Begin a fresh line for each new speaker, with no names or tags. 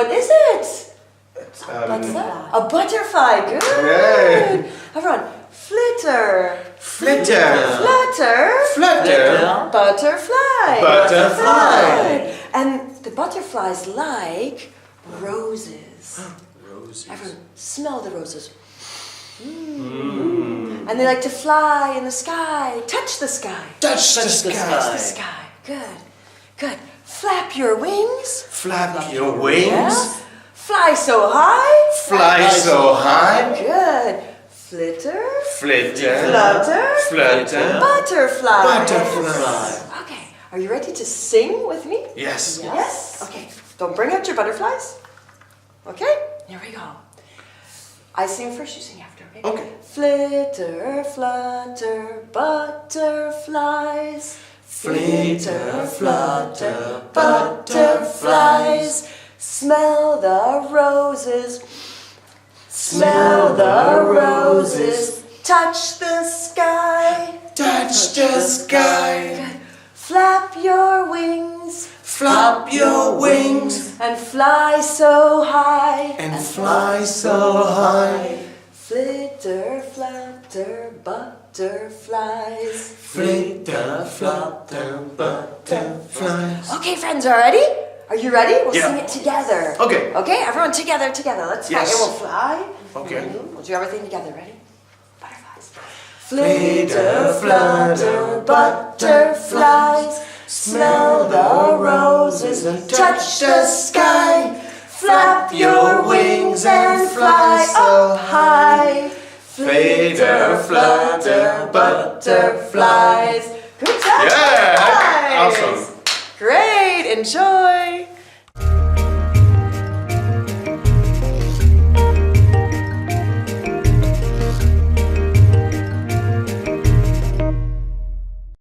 What is it?
It's,
A butterfly. Good.
Yay.
Everyone, flitter.
Flitter.
Flutter.
Flutter.
Butterfly.
Butterfly.
And the butterflies like roses.
Roses.
Everyone, smell the roses. And they like to fly in the sky. Touch the sky.
Touch the
Touch the
sky.
sky. Good. Good. Flap your wings.
Flap your wings.
Yeah. Fly so high.
Fly so high.
Good. Flitter.
Flitter.
Flutter.
Flutter.
Butterfly.
Butterfly.
Okay. Are you ready to sing with me?
Yes.
Yes? Okay. Don't bring out your butterflies. Okay? Here we go. I sing first, you sing after, okay?
Okay.
Flitter, flutter, butterflies.
Flitter, flutter,
butterflies. Smell the roses. Smell the roses. Touch the sky.
Touch the sky.
Good. Flap your wings.
Flap your wings.
And fly so high.
And fly so high.
Flitter, flutter, butterflies.
Flitter, flutter, butterflies.
Okay, friends, are ready? Are you ready? We'll
Yeah.
sing it together.
Okay.
Okay, everyone together. Let's fly.
Yes.
And we'll fly.
Okay.
We'll do everything together. Ready? Butterflies.
Flitter, flutter,
butterflies. Smell the roses and touch the sky. Flap your wings and fly up high. Flitter, flutter, butterflies. Good job!
Yeah!
guys.
Awesome.
Great, enjoy!